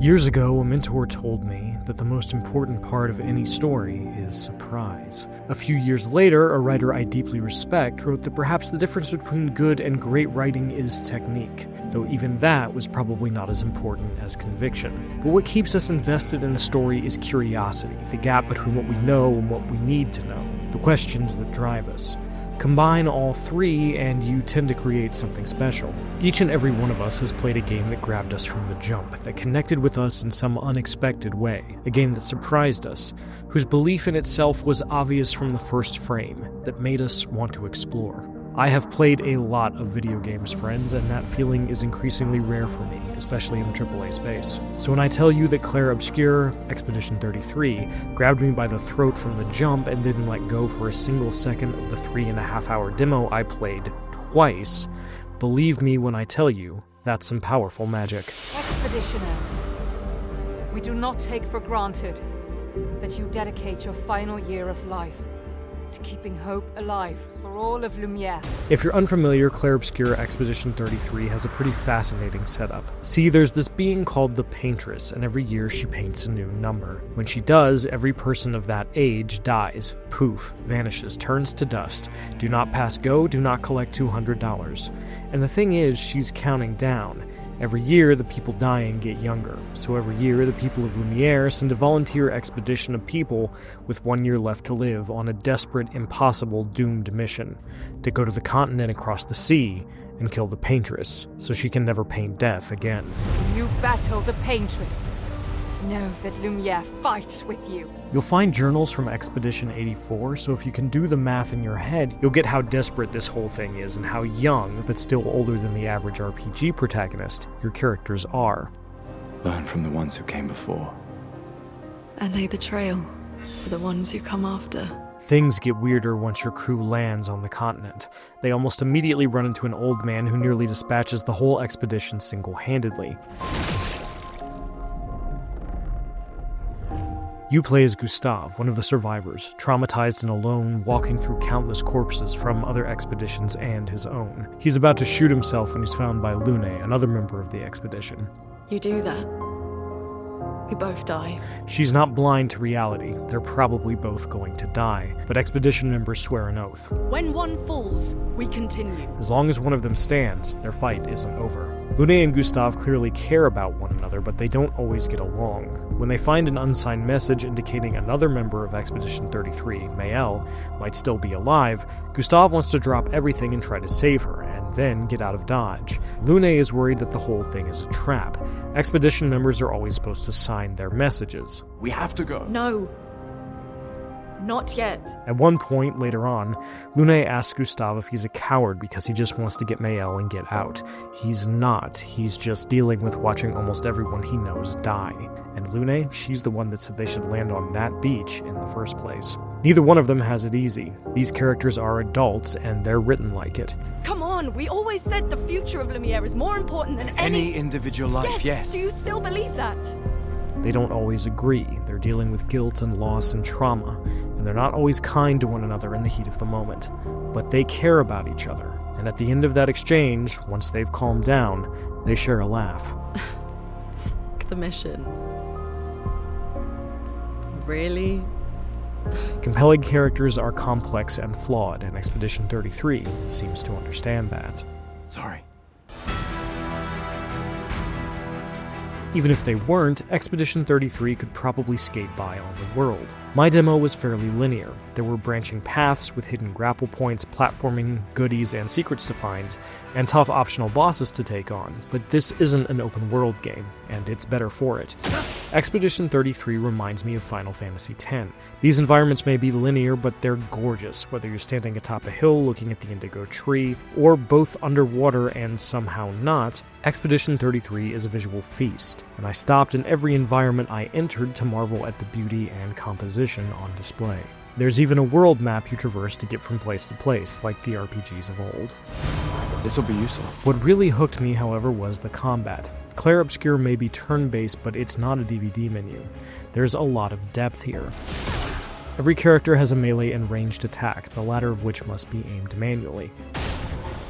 Years ago, a mentor told me that the most important part of any story is surprise. A few years later, a writer I deeply respect wrote that perhaps the difference between good and great writing is technique, though even that was probably not as important as conviction. But what keeps us invested in a story is curiosity, the gap between what we know and what we need to know, the questions that drive us. Combine all three, and you tend to create something special. Each and every one of us has played a game that grabbed us from the jump, that connected with us in some unexpected way, a game that surprised us, whose belief in itself was obvious from the first frame, that made us want to explore. I have played a lot of video games, friends, and that feeling is increasingly rare for me, especially in the AAA space. So when I tell you that Clair Obscur, Expedition 33, grabbed me by the throat from the jump and didn't let go for a single second of the 3.5-hour demo I played twice, believe me when I tell you, that's some powerful magic. Expeditioners, we do not take for granted that you dedicate your final year of life to keeping hope alive for all of Lumiere. If you're unfamiliar, Clair Obscur Expedition 33 has a pretty fascinating setup. See, there's this being called the Paintress, and every year she paints a new number. When she does, every person of that age dies. Poof, vanishes, turns to dust. Do not pass go, do not collect $200. And the thing is, she's counting down. Every year, the people dying get younger, so every year the people of Lumiere send a volunteer expedition of people with 1 year left to live on a desperate, impossible, doomed mission to go to the continent across the sea and kill the Paintress, so she can never paint death again. You battle the Paintress. Know that Lumiere fights with you. You'll find journals from Expedition 84, so if you can do the math in your head, you'll get how desperate this whole thing is and how young, but still older than the average RPG protagonist, your characters are. Learn from the ones who came before. And lay the trail for the ones who come after. Things get weirder once your crew lands on the continent. They almost immediately run into an old man who nearly dispatches the whole expedition single-handedly. You play as Gustav, one of the survivors, traumatized and alone, walking through countless corpses from other expeditions and his own. He's about to shoot himself when he's found by Lune, another member of the expedition. You do that, we both die. She's not blind to reality. They're probably both going to die, but expedition members swear an oath. When one falls, we continue. As long as one of them stands, their fight isn't over. Lune and Gustav clearly care about one another, but they don't always get along. When they find an unsigned message indicating another member of Expedition 33, Maëlle, might still be alive, Gustav wants to drop everything and try to save her, and then get out of Dodge. Lune is worried that the whole thing is a trap. Expedition members are always supposed to sign their messages. We have to go. No. Not yet. At one point, later on, Lune asks Gustav if he's a coward because he just wants to get Maëlle and get out. He's not. He's just dealing with watching almost everyone he knows die. And Lune, she's the one that said they should land on that beach in the first place. Neither one of them has it easy. These characters are adults, and they're written like it. Come on, we always said the future of Lumiere is more important than Any individual life, yes. Do you still believe that? They don't always agree. They're dealing with guilt and loss and trauma, and they're not always kind to one another in the heat of the moment. But they care about each other, and at the end of that exchange, once they've calmed down, they share a laugh. The mission. Really? Compelling characters are complex and flawed, and Expedition 33 seems to understand that. Sorry. Even if they weren't, Expedition 33 could probably skate by on the world. My demo was fairly linear. There were branching paths with hidden grapple points, platforming, goodies, and secrets to find, and tough optional bosses to take on, but this isn't an open world game, and it's better for it. Expedition 33 reminds me of Final Fantasy X. These environments may be linear, but they're gorgeous, whether you're standing atop a hill looking at the indigo tree, or both underwater and somehow not. Expedition 33 is a visual feast, and I stopped in every environment I entered to marvel at the beauty and composition on display. There's even a world map you traverse to get from place to place, like the RPGs of old. This will be useful. What really hooked me, however, was the combat. Clair Obscur may be turn-based, but it's not a DVD menu. There's a lot of depth here. Every character has a melee and ranged attack, the latter of which must be aimed manually.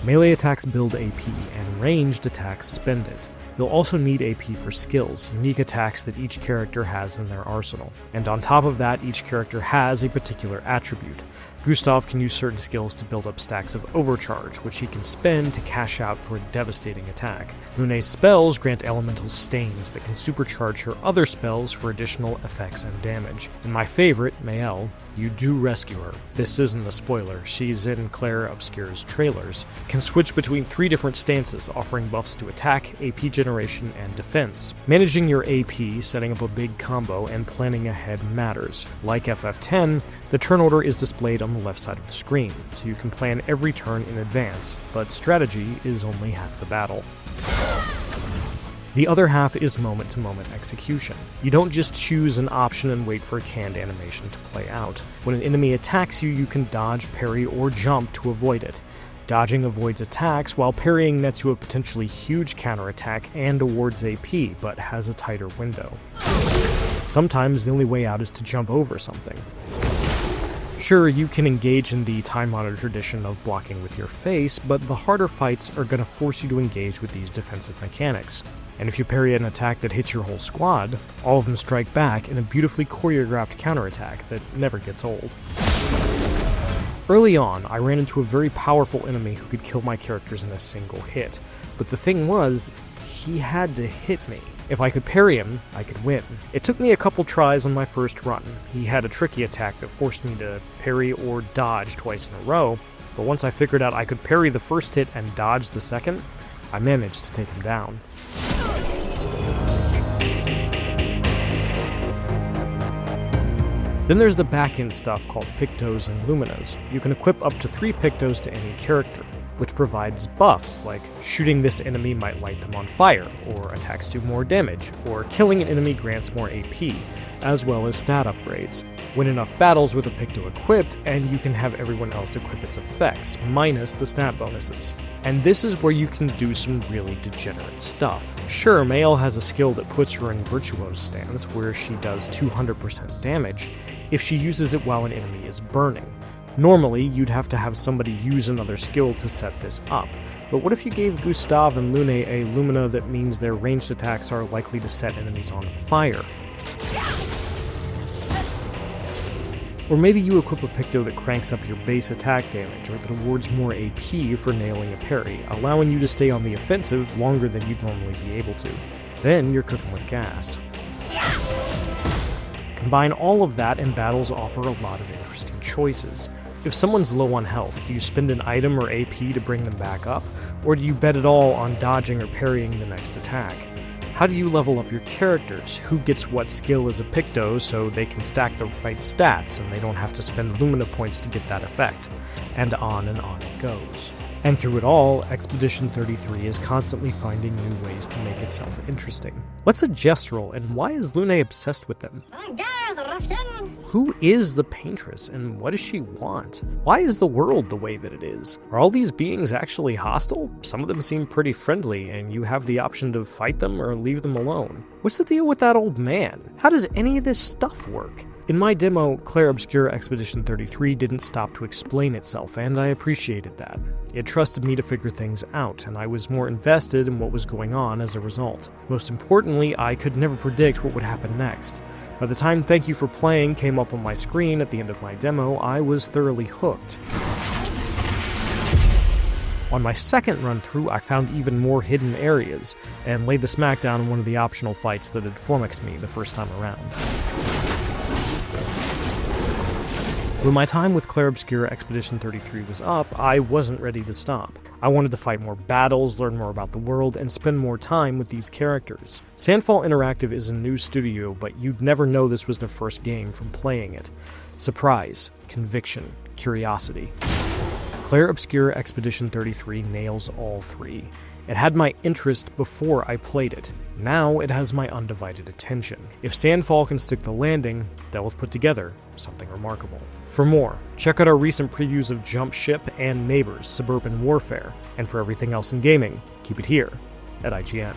Melee attacks build AP, and ranged attacks spend it. You'll also need AP for skills, unique attacks that each character has in their arsenal. And on top of that, each character has a particular attribute. Gustav can use certain skills to build up stacks of overcharge, which he can spend to cash out for a devastating attack. Lune's spells grant elemental stains that can supercharge her other spells for additional effects and damage. And my favorite, Mael, you do rescue her. This isn't a spoiler, she's in Clair Obscur's trailers. Can switch between 3 different stances, offering buffs to attack, AP generation, and defense. Managing your AP, setting up a big combo, and planning ahead matters. Like FF10, the turn order is displayed on the left side of the screen, so you can plan every turn in advance, but strategy is only half the battle. The other half is moment-to-moment execution. You don't just choose an option and wait for a canned animation to play out. When an enemy attacks you, you can dodge, parry, or jump to avoid it. Dodging avoids attacks, while parrying nets you a potentially huge counterattack and awards AP, but has a tighter window. Sometimes the only way out is to jump over something. Sure, you can engage in the time-honored tradition of blocking with your face, but the harder fights are going to force you to engage with these defensive mechanics. And if you parry an attack that hits your whole squad, all of them strike back in a beautifully choreographed counterattack that never gets old. Early on, I ran into a very powerful enemy who could kill my characters in a single hit, but the thing was, he had to hit me. If I could parry him, I could win. It took me a couple tries on my first run. He had a tricky attack that forced me to parry or dodge twice in a row, but once I figured out I could parry the first hit and dodge the second, I managed to take him down. Then there's the back-end stuff called Pictos and Luminas. You can equip up to 3 Pictos to any character, which provides buffs, like shooting this enemy might light them on fire, or attacks do more damage, or killing an enemy grants more AP, as well as stat upgrades. Win enough battles with a Picto equipped, and you can have everyone else equip its effects, minus the stat bonuses. And this is where you can do some really degenerate stuff. Sure, Mael has a skill that puts her in Virtuo's stance, where she does 200% damage, if she uses it while an enemy is burning. Normally, you'd have to have somebody use another skill to set this up, but what if you gave Gustav and Lune a Lumina that means their ranged attacks are likely to set enemies on fire? Or maybe you equip a Picto that cranks up your base attack damage, or that awards more AP for nailing a parry, allowing you to stay on the offensive longer than you'd normally be able to. Then you're cooking with gas. Combine all of that and battles offer a lot of interesting choices. If someone's low on health, do you spend an item or AP to bring them back up, or do you bet it all on dodging or parrying the next attack? How do you level up your characters? Who gets what skill as a Picto so they can stack the right stats and they don't have to spend Lumina points to get that effect? And on it goes. And through it all, Expedition 33 is constantly finding new ways to make itself interesting. What's a Gestrel, and why is Lune obsessed with them? Who is the Paintress, and what does she want? Why is the world the way that it is? Are all these beings actually hostile? Some of them seem pretty friendly, and you have the option to fight them or leave them alone. What's the deal with that old man? How does any of this stuff work? In my demo, Clair Obscur Expedition 33 didn't stop to explain itself, and I appreciated that. It trusted me to figure things out, and I was more invested in what was going on as a result. Most importantly, I could never predict what would happen next. By the time "Thank you for playing" came up on my screen at the end of my demo, I was thoroughly hooked. On my second run-through, I found even more hidden areas, and laid the smackdown on one of the optional fights that had flummoxed me the first time around. When my time with Clair Obscur Expedition 33 was up, I wasn't ready to stop. I wanted to fight more battles, learn more about the world, and spend more time with these characters. Sandfall Interactive is a new studio, but you'd never know this was their first game from playing it. Surprise, conviction, curiosity. Clair Obscur Expedition 33 nails all 3. It had my interest before I played it. Now it has my undivided attention. If Sandfall can stick the landing, they'll have put together something remarkable. For more, check out our recent previews of Jump Ship and Neighbors: Suburban Warfare. And for everything else in gaming, keep it here at IGN.